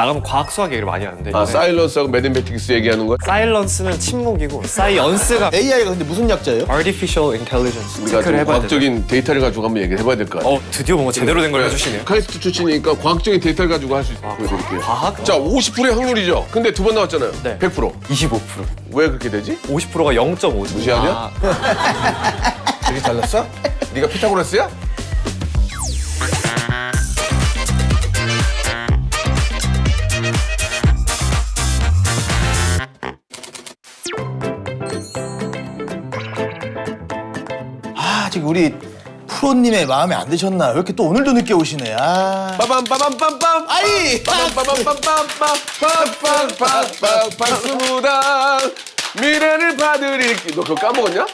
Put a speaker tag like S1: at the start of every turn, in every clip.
S1: 나가면 과학 수학 얘기를 많이 하는데
S2: 아, 사일런스하고 매드매틱스 얘기하는 거야?
S1: 사일런스는 침묵이고 사이언스가
S3: AI가 근데 무슨 약자예요?
S1: Artificial Intelligence
S2: 우리가
S1: 체크를
S2: 좀
S1: 해봐야 돼요.
S2: 과학적인 데이터를 가지고 한번 얘기를 해봐야 될 거 아니야?
S1: 드디어 뭔가 제대로 된 걸 해주시네요.
S2: 카이스트 출신이니까 과학적인 데이터를 가지고 할 수 있어요. 보여드릴게요.
S1: 과학?
S2: 자, 50%의 확률이죠. 근데 두 번 나왔잖아요.
S1: 네.
S2: 100%.
S1: 25%.
S2: 왜 그렇게 되지?
S1: 50%가 0.5.
S2: 무시하냐? 되게 잘났어? 네가 피타고라스야?
S3: 아 지금 우리 프로님의 마음에 안 드셨나? 왜 이렇게 또 오늘도 늦게 오시네. 아.
S2: 빠밤 빠밤 빰빰
S3: 아이.
S2: 빠밤 빠밤 빰빰 빰빰 박수무당 미래를 받으리기. 너 그거 까먹었냐?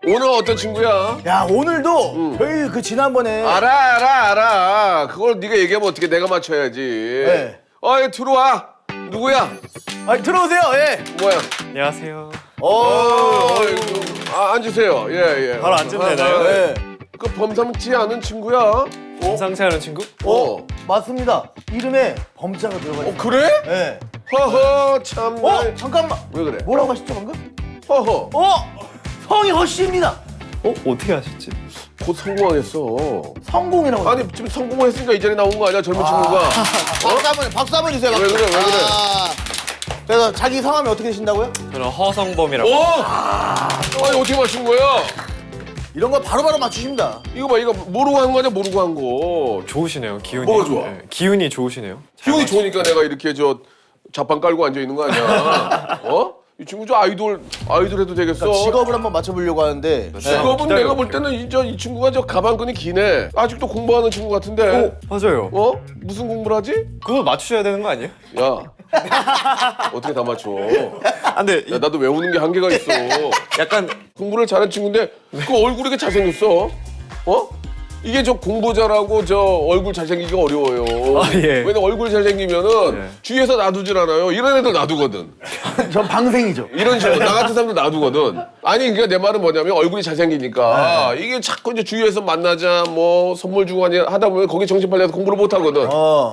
S2: 오늘 어떤 친구야?
S3: 야 오늘도 저희 그 지난번에
S2: 알아. 그걸 네가 얘기하면 어떻게 내가 맞춰야지.
S3: 네.
S2: 어이 들어와. 누구야?
S3: 아 들어오세요. 예.
S2: 뭐야?
S1: 안녕하세요.
S2: 앉으세요. 예.
S1: 바로 앉으면 되나요?
S3: 예.
S2: 그 범상치 않은 친구야.
S1: 상치 않은 친구?
S3: 맞습니다. 이름에 범자가 들어가 있어요.
S2: 그래?
S3: 예.
S2: 허허 참.
S3: 잠깐만.
S2: 왜 그래?
S3: 뭐라고 하셨죠 방금?
S2: 허허.
S3: 성이 허씨입니다.
S1: 어떻게 하셨지?
S2: 곧 성공하겠어.
S3: 성공이라고.
S2: 아니 지금 성공을 했으니까 이 자리에 나온 거 아니야 젊은 친구가.
S3: 박수 한번 주세요.
S2: 왜 그래?
S3: 그래서 자기 성함이 어떻게 되신다고요?
S1: 저는 허성범이라고.
S2: 아니 어떻게 맞춘 거야?
S3: 이런 거 바로바로 맞추십니다.
S2: 이거 봐, 이거 모르고 한 거 아니야? 모르고 한 거.
S1: 좋으시네요, 기운이.
S2: 뭐가 좋아?
S1: 네, 기운이 좋으시네요.
S2: 기운이 좋으니까 내가 이렇게 자판 깔고 앉아 있는 거 아니야? 이 친구 저 아이돌 해도 되겠어.
S3: 직업을 한번 맞춰보려고 하는데.
S2: 직업은
S1: 기다려
S2: 내가 볼 때는 이 친구가 저 가방끈이 기네. 아직도 공부하는 친구 같은데.
S1: 맞아요.
S2: 무슨 공부를 하지?
S1: 그거 맞추셔야 되는 거 아니에요?
S2: 야, 어떻게 다 맞춰?
S1: 근데
S2: 야, 나도 외우는 게 한계가 있어.
S1: 약간
S2: 공부를 잘하는 친구인데 그 얼굴이 이렇게 잘생겼어. 이게 저 공부 잘하고 저 얼굴 잘생기기가 어려워요.
S1: 예.
S2: 왜냐면 얼굴 잘생기면은
S1: 예.
S2: 주위에서 놔두질 않아요. 이런 애들 놔두거든.
S3: 전 방생이죠.
S2: 이런 식으로 나 같은 사람도 놔두거든. 아니 그러니까 내 말은 뭐냐면 얼굴이 잘생기니까 이게 자꾸 이제 주위에서 만나자 뭐 선물 주고 하다 보면 거기 정신 팔려서 공부를 못 하거든.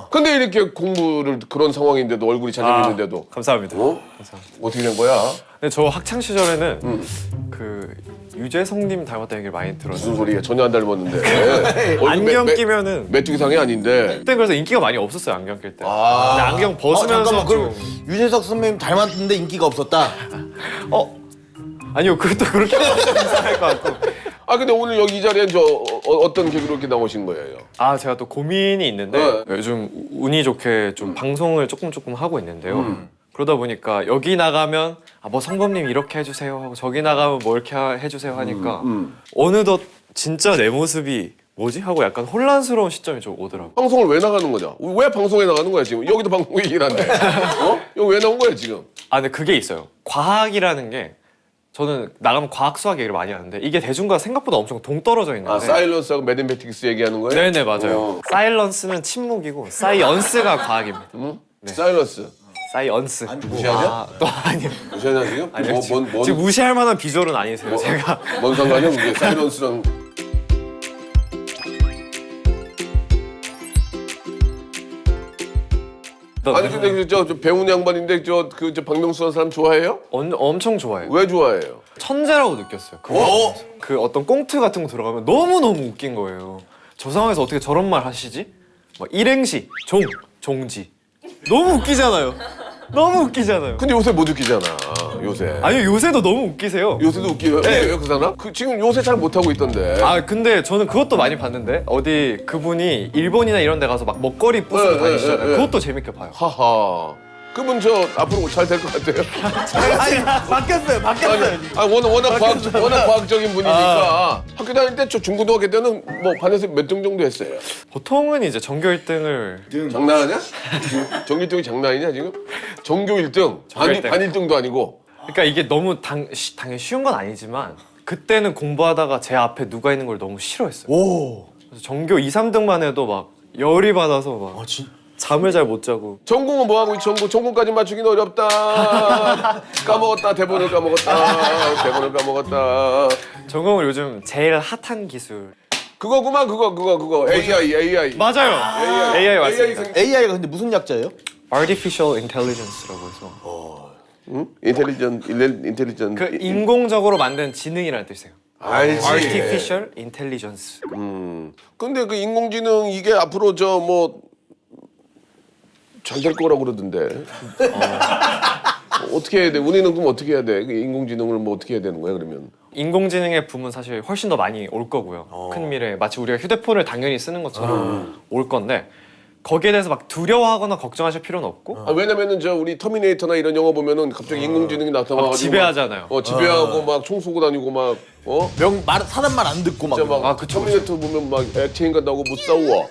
S2: 근데 이렇게 공부를 그런 상황인데도 얼굴이 잘생겼는데도
S1: 감사합니다. 감사합니다.
S2: 어떻게 된 거야?
S1: 근데 저 학창 시절에는 그 유재석님 닮았다는 얘기를 많이
S2: 무슨
S1: 들었어요.
S2: 소리야? 전혀 안 닮았는데. 얼굴
S1: 안경 끼면은
S2: 메뚜기상이 아닌데.
S1: 그때 그래서 인기가 많이 없었어요, 안경 낄 때.
S2: 아.
S1: 근데 안경 벗으면서
S3: 잠깐만. 그럼
S1: 좀
S3: 유재석 선배님 닮았는데 인기가 없었다.
S1: 아니요, 그것도 그렇게 이상할 것 같고.
S2: 아 근데 오늘 여기 이 자리에 어떤 계기로 이렇게 나오신 거예요?
S1: 제가 또 고민이 있는데 요즘 운이 좋게 좀 방송을 조금 하고 있는데요. 그러다 보니까 여기 나가면 뭐 성범님 이렇게 해주세요 하고 저기 나가면 뭐 이렇게 해주세요 하니까 어느덧 진짜 내 모습이 뭐지? 하고 약간 혼란스러운 시점이 좀 오더라고요.
S2: 방송을 왜 나가는 거냐? 왜 방송에 나가는 거야 지금? 여기도 방송이 일한데. 여기 왜 나온 거야 지금?
S1: 근데 그게 있어요. 과학이라는 게 저는 나가면 과학 수학 얘기를 많이 하는데 이게 대중과 생각보다 엄청 동떨어져 있는데.
S2: 사일런스하고 매드매틱스 얘기하는 거예요?
S1: 네네, 맞아요. 사일런스는 침묵이고 사이언스가 과학입니다. 네.
S2: 사일런스.
S1: 사이언스.
S2: 무시하냐?
S1: 또 아니요.
S2: 무시하냐 지금?
S1: 아니요. 지금 무시할 만한 비주얼은 아니세요, 제가.
S2: 뭔 상관이야 그게 사일런스랑. 아니 근데 저 배운 양반인데 저 박명수라는 사람 좋아해요?
S1: 엄청 좋아해요.
S2: 왜 좋아해요?
S1: 천재라고 느꼈어요. 그 어떤 꽁트 같은 거 들어가면 너무너무 웃긴 거예요. 저 상황에서 어떻게 저런 말 하시지? 막 일행시, 종지. 너무 웃기잖아요. 너무 웃기잖아요.
S2: 근데 요새 못 웃기잖아 요새.
S1: 아니요, 요새도 너무 웃기세요.
S2: 요새도 웃겨요?
S1: 네.
S2: 왜요 그 사람? 지금 요새 잘 못하고 있던데.
S1: 근데 저는 그것도 많이 봤는데 어디 그분이 일본이나 이런 데 가서 막 먹거리 부수고
S2: 네,
S1: 다니시잖아요.
S2: 네, 네.
S1: 그것도 재밌게 봐요.
S2: 하하. 그분 저 앞으로 잘 될 것 같아요.
S3: 아니 바뀌었어요.
S2: 워낙 과학적인 분이니까 학교 다닐 때 저 중고등학교 때는 뭐 반에서 몇 등 정도 했어요.
S1: 보통은 이제 전교 1등을
S2: 장난하냐? 전교 1등이 장난이냐 지금? 전교 1등 반 1등도 아니고.
S1: 그러니까 이게 너무 당연히 쉬운 건 아니지만 그때는 공부하다가 제 앞에 누가 있는 걸 너무 싫어했어요. 그래서 전교 2, 3등만 해도 막 열이 받아서 막 잠을 잘 못 자고.
S2: 전공은 뭐 하고 전공까지 맞추기는 어렵다. 까먹었다. 대본을 까먹었다.
S1: 전공을 요즘 제일 핫한 기술.
S2: 그거구만 그거 AI.
S1: 맞아요. AI 맞습니다.
S3: AI가 근데 무슨 약자예요?
S1: artificial intelligence라고 해서
S2: 응? 인텔리전.
S1: 그 인공적으로 만든 지능이라는 뜻이에요.
S2: 알지.
S1: artificial intelligence.
S2: 근데 그 인공지능 이게 앞으로 저 뭐 잘 될 거라고 그러던데. 어떻게 해야 돼? 우리는 그럼 어떻게 해야 돼? 그 인공지능을 뭐 어떻게 해야 되는 거야 그러면?
S1: 인공지능의 붐은 사실 훨씬 더 많이 올 거고요. 큰 미래에 마치 우리가 휴대폰을 당연히 쓰는 것처럼 올 건데 거기에 대해서 막 두려워하거나 걱정하실 필요는 없고
S2: 아, 왜냐면은 저 우리 터미네이터나 이런 영화 보면은 갑자기 인공지능이 나타나가지고
S1: 지배하잖아요.
S2: 지배하고 막 총 쏘고 다니고 막
S3: 사람 말 안 듣고 막.
S2: 진짜 막
S1: 그쵸,
S2: 터미네이터 보면 막 액체인 같다고 못 싸워.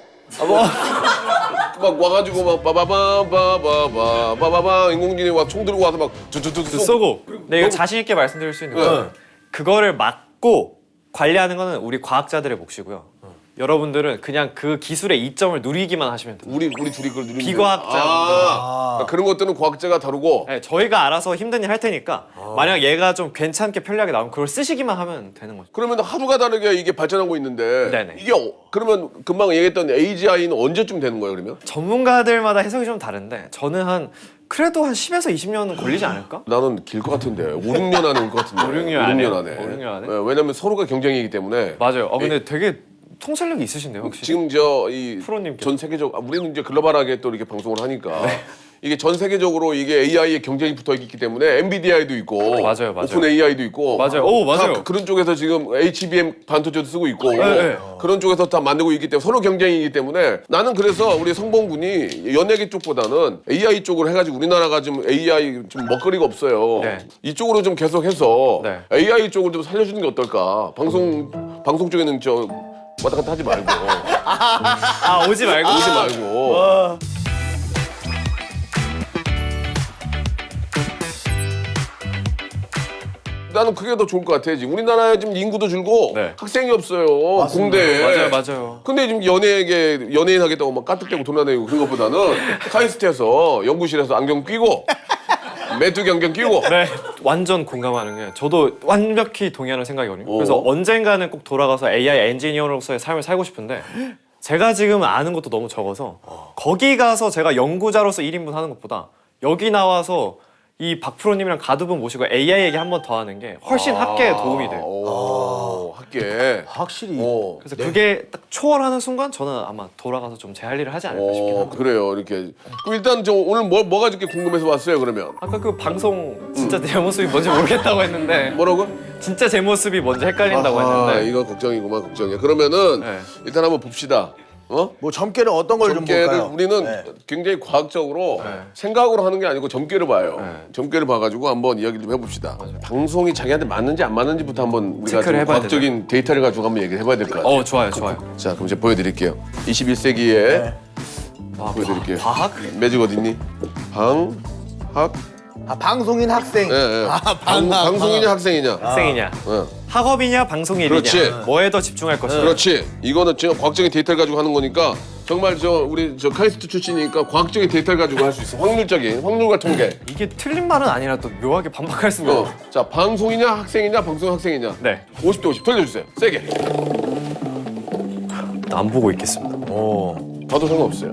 S2: 막 와가지고 막 빠바바바바바바바바 인공지능이 와 총 들고 와서 막 쭈쭈쭈
S1: 쏘고. 근데 이거 자신 있게 말씀드릴 수 있는 건 그거를 막고 관리하는 거는 우리 과학자들의 몫이고요. 여러분들은 그냥 그 기술의 이점을 누리기만 하시면 돼요.
S2: 우리 둘이 그걸 누리는
S1: 비과학자.
S2: 그러니까 그런 것들은 과학자가 다루고
S1: 네, 저희가 알아서 힘든 일 할 테니까 만약 얘가 좀 괜찮게 편리하게 나오면 그걸 쓰시기만 하면 되는 거죠.
S2: 그러면 하루가 다르게 이게 발전하고 있는데
S1: 네네.
S2: 이게 그러면 금방 얘기했던 AGI는 언제쯤 되는 거예요 그러면?
S1: 전문가들마다 해석이 좀 다른데 저는 그래도 한 10에서 20년은 걸리지 않을까?
S2: 나는 길 것 같은데 5, 6년 안에 올 것 같은데
S1: 5, 6년 안에.
S2: 5, 6년 안에.
S1: 5, 6년 안에?
S2: 네, 왜냐면 서로가 경쟁이기 때문에
S1: 맞아요. 근데 되게 통찰력이 있으신데요, 확실히.
S2: 지금 저 이
S1: 프로님께서.
S2: 전 세계적 우리는 이제 글로벌하게 또 이렇게 방송을 하니까
S1: 네.
S2: 이게 전 세계적으로 이게 AI의 경쟁이 붙어 있기 때문에 NVIDIA도 있고
S1: 맞아요.
S2: 오픈 AI도 있고
S1: 맞아요. 오, 맞아요.
S2: 다 그런 쪽에서 지금 HBM 반도체도 쓰고 있고
S1: 네.
S2: 그런 쪽에서 다 만들고 있기 때문에 서로 경쟁이기 때문에 나는 그래서 우리 성봉군이 연예계 쪽보다는 AI 쪽으로 해가지고 우리나라가 지금 AI 좀 먹거리가 없어요.
S1: 네.
S2: 이쪽으로 좀 계속해서
S1: 네.
S2: AI 쪽으로 좀 살려주는 게 어떨까? 방송 쪽에는 저 왔다 갔다 하지 말고
S1: 오지 말고.
S2: 오지 말고. 나는 그게 더 좋을 것 같아. 지금 우리나라에 지금 인구도 줄고
S1: 네.
S2: 학생이 없어요. 공대에.
S1: 맞아요.
S2: 근데 지금 연예인 하겠다고 막 까뜩대고 돌아다니고 그런 것보다는 카이스트에서 연구실에서 안경 끼고 메뚜기 안경 끼고
S1: 네, 완전 공감하는 게 저도 완벽히 동의하는 생각이거든요. 그래서 언젠가는 꼭 돌아가서 AI 엔지니어로서의 삶을 살고 싶은데 제가 지금 아는 것도 너무 적어서 거기 가서 제가 연구자로서 1인분 하는 것보다 여기 나와서 이 박프로님이랑 가두분 모시고 AI 얘기 한 번 더 하는 게 훨씬 학계에 도움이 돼요.
S2: 오, 학계.
S3: 확실히.
S1: 그래서 그게 딱 초월하는 순간 저는 아마 돌아가서 좀 제 할 일을 하지 않을까 싶긴 합니다.
S2: 그래요. 이렇게. 그럼 일단 저 오늘 뭐가 이렇게 궁금해서 왔어요, 그러면?
S1: 아까 그 방송 진짜 제 모습이 뭔지 모르겠다고 했는데
S2: 뭐라고?
S1: 진짜 제 모습이 뭔지 헷갈린다고 했는데
S2: 이거 걱정이구만, 걱정이야. 그러면은
S1: 네.
S2: 일단 한번 봅시다.
S3: 뭐 점괘는 어떤 걸 좀
S2: 점괘를
S3: 볼까요?
S2: 우리는
S3: 네.
S2: 굉장히 과학적으로 생각으로 하는 게 아니고 점괘를 봐요.
S1: 네.
S2: 점괘를 봐가지고 한번 이야기를 좀 해봅시다. 방송이 자기한테 맞는지 안 맞는지부터 한번 우리가
S1: 체크를
S2: 좀
S1: 해봐야
S2: 과학적인 데이터를 가지고 한번 얘기를 해봐야 될 것 같아요.
S1: 좋아요.
S2: 자, 그럼 이제 보여드릴게요. 21세기에 보여드릴게요.
S1: 과학?
S2: 매직 어딨니? 방학?
S3: 방송인 학생.
S2: 예, 예.
S3: 방학.
S2: 방송이냐 학생이냐?
S1: 학생이냐
S2: 예.
S1: 학업이냐 방송일이냐
S2: 그렇지.
S1: 뭐에 더 집중할 것이냐
S2: 그렇지. 이거는 제가 과학적인 데이터를 가지고 하는 거니까 정말 우리 카이스트 출신이니까 과학적인 데이터를 가지고 할 수 있어. 확률과 통계.
S1: 이게 틀린 말은 아니라 또 묘하게 반박할 수가 없어.
S2: 자, 방송이냐 학생이냐 방송 학생이냐.
S1: 네.
S2: 50대 50 돌려주세요. 세게.
S1: 안 보고 있겠습니다.
S2: 봐도 상관없어요.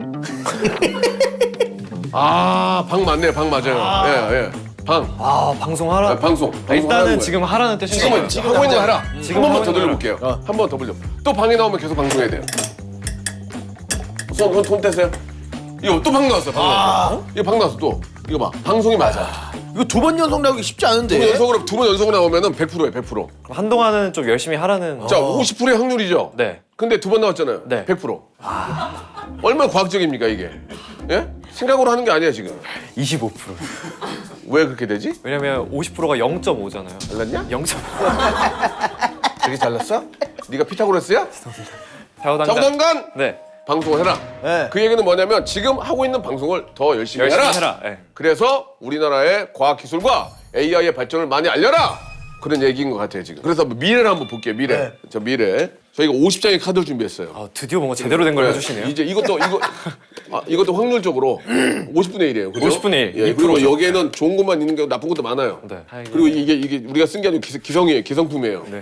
S2: 방 맞네요. 방 맞아요. 예. 방.
S1: 방송하라.
S2: 방송.
S1: 일단은 지금 하라는 뜻인
S2: 지금
S1: 거예요.
S2: 하고 있는 거 하라.
S1: 지금
S2: 한 번만
S1: 하고
S2: 더
S1: 있는
S2: 돌려볼게요. 한 번 더 돌려. 또 방에 나오면 계속 방송해야 돼요. 손 떼세요. 이거 또 방 나왔어. 방 나왔어. 이거 방 나왔어 또. 이거 봐. 방송이 맞아.
S3: 이거 2번 연속 나오기 쉽지 않은데.
S2: 두 번 연속으로 나오면은 100%예요. 100%.
S1: 한동안은 좀 열심히 하라는.
S2: 자, 50%의 확률이죠.
S1: 네.
S2: 근데 2번 나왔잖아요.
S1: 네.
S2: 100%. 얼마나 과학적입니까 이게? 예? 생각으로 하는 게 아니야 지금.
S1: 25%.
S2: 왜 그렇게 되지?
S1: 왜냐면 50%가 0.5잖아요.
S2: 잘났냐?
S1: 0.5.
S2: 되게 잘났어? 네가 피타고라스야?
S1: 좌우당간.
S2: 좌우당간
S1: 네.
S2: 방송을 해라.
S3: 네.
S2: 그 얘기는 뭐냐면 지금 하고 있는 방송을 더 열심히 해라.
S1: 네.
S2: 그래서 우리나라의 과학기술과 AI의 발전을 많이 알려라. 그런 얘기인 것 같아요 지금. 그래서 미래를 한번 볼게요. 미래.
S3: 네.
S2: 저 미래. 저희가 50장의 카드를 준비했어요.
S1: 드디어 뭔가 제대로 된 걸 해주시네요.
S2: 이제 이것도 확률적으로 50분의 1이에요. 그죠?
S1: 50분의 1,
S2: 예, 그리고
S1: 2%죠.
S2: 여기에는 좋은 것만 있는 게 나쁜 것도 많아요.
S1: 네.
S2: 그리고 이게 우리가 쓴 게 아니고 기성이에요. 기성품이에요.
S1: 네.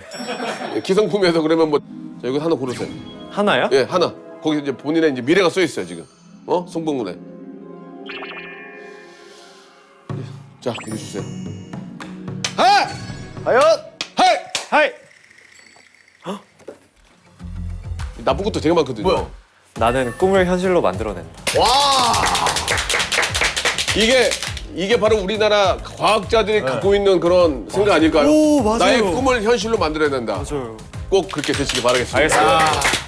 S2: 예, 기성품에서 그러면 자, 이거 하나 고르세요.
S1: 하나요?
S2: 예, 하나. 거기 이제 본인의 이제 미래가 써 있어요 지금. 성분군에. 자, 이거 주세요. 하이!
S3: 과연?
S2: 하이!
S1: 하이!
S2: 나쁜 것도 되게 많거든요.
S3: 뭐야?
S1: 나는 꿈을 현실로 만들어낸다.
S3: 와.
S2: 이게 바로 우리나라 과학자들이 갖고 있는 그런 생각 아닐까요?
S1: 오, 맞아요.
S2: 나의 꿈을 현실로 만들어야 된다.
S1: 맞아요.
S2: 꼭 그렇게 되시기 바라겠습니다.
S1: 알겠습니다.